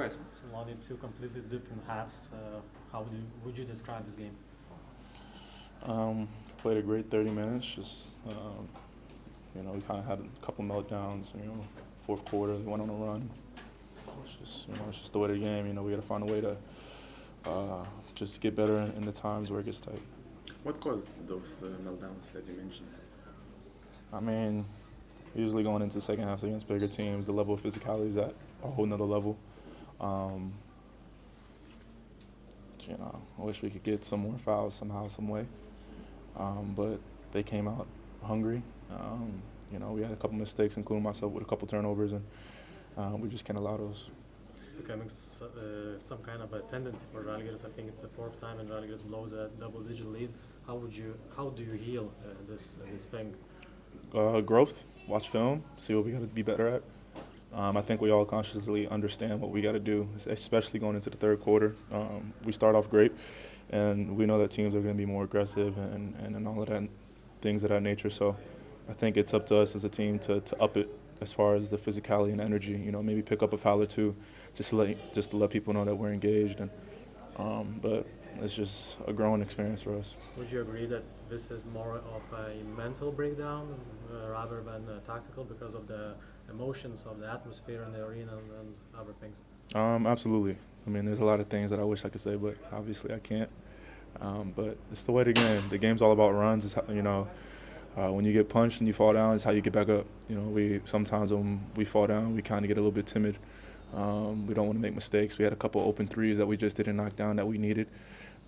ahead. So Lonnie, two completely different halves. Would you describe this game? Played a great 30 minutes. Just we kind of had a couple meltdowns. Fourth quarter, we went on a run. It's just the way of the game. We got to find a way to just get better in the times where it gets tight. What caused those meltdowns that you mentioned? I mean, usually going into the second half against bigger teams, the level of physicality is at a whole nother level. I wish we could get some more fouls somehow, some way. But they came out hungry. We had a couple mistakes, including myself, with a couple turnovers, and we just can't allow those. It's becoming some kind of a tendency for Žalgiris. I think it's the fourth time and Žalgiris blows a double-digit lead. How do you heal this thing? Growth. Watch film. See what we got to be better at. I think we all consciously understand what we got to do, especially going into the third quarter. We start off great, and we know that teams are going to be more aggressive and all of that, things of that nature. So I think it's up to us as a team to up it as far as the physicality and energy. Maybe pick up a foul or two, just to let people know that we're engaged. But it's just a growing experience for us. Would you agree that this is more of a mental breakdown rather than tactical because of the emotions of the atmosphere in the arena and other things? Absolutely. I mean, there's a lot of things that I wish I could say, but obviously I can't. But it's the way of the game. The game's all about runs. It's when you get punched and you fall down, it's how you get back up. Sometimes when we fall down, we kind of get a little bit timid. We don't want to make mistakes. We had a couple open threes that we just didn't knock down that we needed.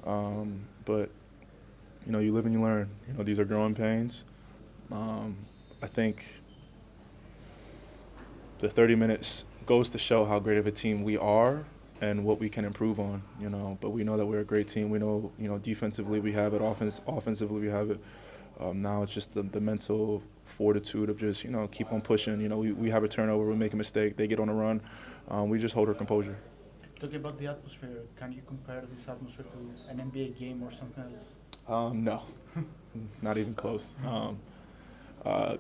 But you live and you learn. These are growing pains. I think the 30 minutes goes to show how great of a team we are and what we can improve on. But we know that we're a great team. We know, defensively we have it, offensively we have it. Now it's just the mental fortitude of just, keep on pushing. We have a turnover, we make a mistake, they get on a run. We just hold our composure. Talking about the atmosphere, can you compare this atmosphere to an NBA game or something else? No, not even close.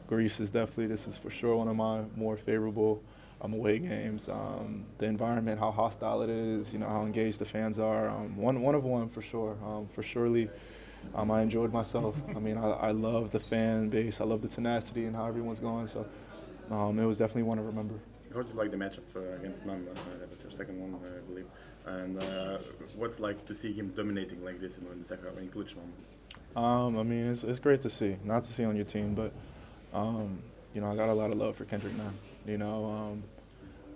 Greece is this is for sure one of my more favorable away games. The environment, how hostile it is, how engaged the fans are. One for sure. I enjoyed myself. I mean, I love the fan base. I love the tenacity and how everyone's going. So it was definitely one to remember. I heard you like the matchup against Nam. That was your second one, I believe. And what's like to see him dominating like this in the second half, in clutch moments? I mean, it's great to see. Not to see on your team, but I got a lot of love for Kendrick Nunn.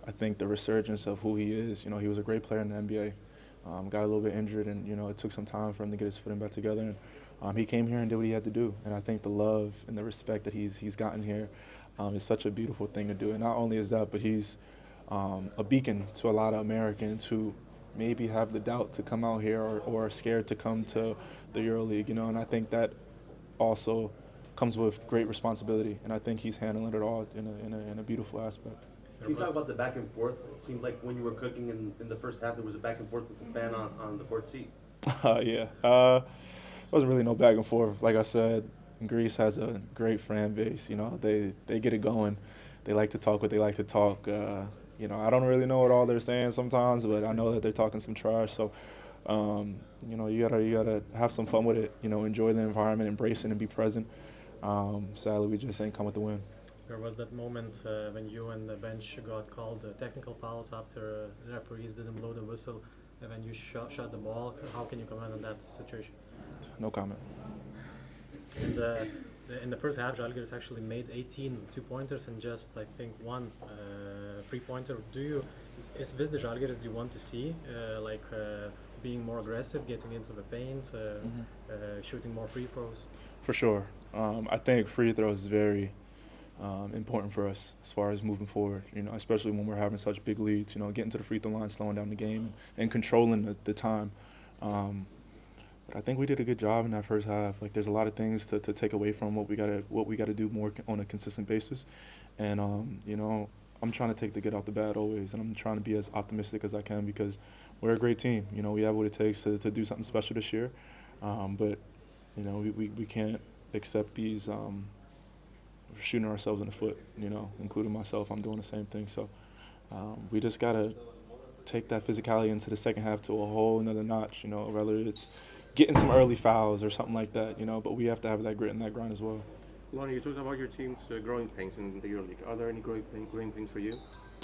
I think the resurgence of who he is. He was a great player in the NBA. Got a little bit injured, and it took some time for him to get his footing back together. And he came here and did what he had to do. And I think the love and the respect that he's gotten here is such a beautiful thing to do. And not only is that, but he's a beacon to a lot of Americans who maybe have the doubt to come out here or are scared to come to the EuroLeague. And I think that also comes with great responsibility. And I think he's handling it all in a beautiful aspect. Can you talk about the back and forth? It seemed like when you were cooking in the first half, there was a back and forth with the fan on the court seat. Yeah. Wasn't really no back and forth. Like I said, Greece has a great fan base. They get it going. They like to talk what they like to talk. I don't really know what all they're saying sometimes, but I know that they're talking some trash. So, you gotta have some fun with it. Enjoy the environment, embrace it, and be present. Sadly, we just ain't come with the win. There was that moment when you and the bench got called technical fouls after the referees didn't blow the whistle, and when you shot the ball. How can you comment on that situation? No comment. In the first half, Žalgiris actually made 18 two-pointers and just, I think, one three-pointer. Is this the Žalgiris you want to see? Being more aggressive, getting into the paint, shooting more free throws? For sure. I think free throws is very important for us as far as moving forward, especially when we're having such big leads, getting to the free throw line, slowing down the game, and controlling the time. But I think we did a good job in that first half. There's a lot of things to take away from what we gotta do more on a consistent basis. And, I'm trying to take the good out the bad always, and I'm trying to be as optimistic as I can because we're a great team. We have what it takes to do something special this year. But, we can't accept these shooting ourselves in the foot, including myself. I'm doing the same thing. So we just got to take that physicality into the second half to a whole another notch, you know, whether it's getting some early fouls or something like that, you know, but we have to have that grit and that grind as well. Lonnie, you talked about your team's growing pains in the EuroLeague. Are there any growing pains for you?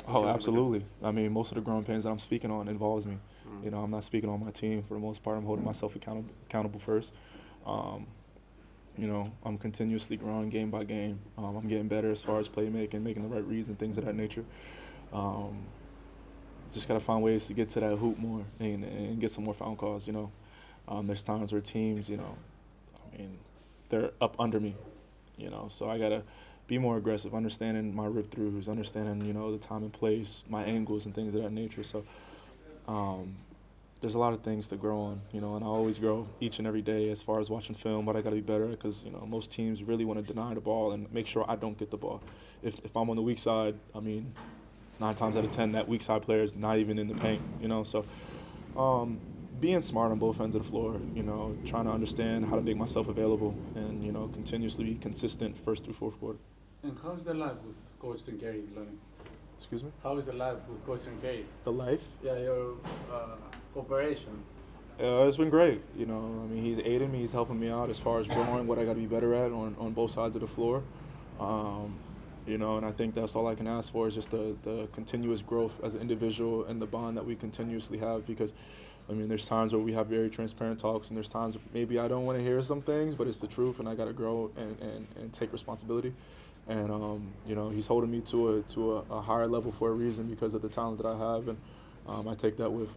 Oh, absolutely. I mean, most of the growing pains that I'm speaking on involves me. You know, I'm not speaking on my team for the most part. I'm holding myself accountable first. You know, I'm continuously growing game by game. I'm getting better as far as playmaking, making the right reads and things of that nature. Just got to find ways to get to that hoop more and get some more foul calls, you know. There's times where teams, you know, I mean, they're up under me, you know, so I got to be more aggressive, understanding my rip-throughs, understanding, you know, the time and place, my angles and things of that nature. So there's a lot of things to grow on, you know, and I always grow each and every day as far as watching film, but I got to be better because, you know, most teams really want to deny the ball and make sure I don't get the ball. If I'm on the weak side, I mean, 9 times out of 10, that weak side player is not even in the paint, you know. So being smart on both ends of the floor, you know, trying to understand how to make myself available and, you know, continuously be consistent first through fourth quarter. And how's the life with Coach Gary, Lonnie? Excuse me? How is the life with Coach Gary? The life? Yeah, your cooperation. It's been great, you know. I mean, he's aiding me, he's helping me out as far as growing what I got to be better at on both sides of the floor. You know, and I think that's all I can ask for is just the continuous growth as an individual and the bond that we continuously have because, I mean, there's times where we have very transparent talks and there's times maybe I don't want to hear some things, but it's the truth and I got to grow and take responsibility. And, you know, he's holding me to a higher level for a reason because of the talent that I have. And I take that with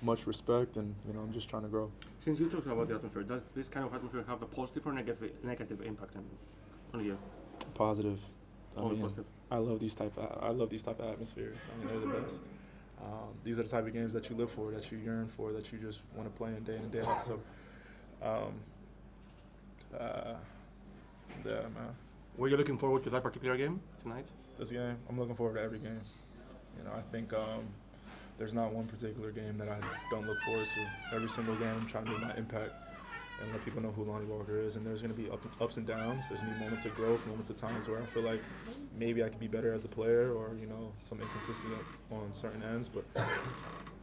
much respect and, you know, I'm just trying to grow. Since you talked about the atmosphere, does this kind of atmosphere have a positive or negative impact on you? Positive. I mean, Positive. I love these type of atmospheres. I mean, they're the best. These are the type of games that you live for, that you yearn for, that you just want to play in day out. So, yeah, man. Were you looking forward to that particular game tonight? This game, I'm looking forward to every game. You know, I think there's not one particular game that I don't look forward to. Every single game, I'm trying to make my impact and let people know who Lonnie Walker is. And there's going to be ups and downs. There's going to be moments of growth, moments of times where I feel like maybe I could be better as a player or, you know, some inconsistency on certain ends. But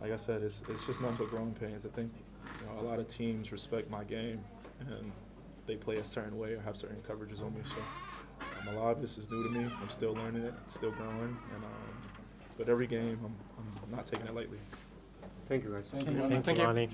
like I said, it's just nothing but growing pains. I think, you know, a lot of teams respect my game and they play a certain way or have certain coverages on me. So a lot of this is new to me. I'm still learning it, still growing. And but every game, I'm not taking it lightly. Thank you, guys. Thank you. Thank you, Lonnie.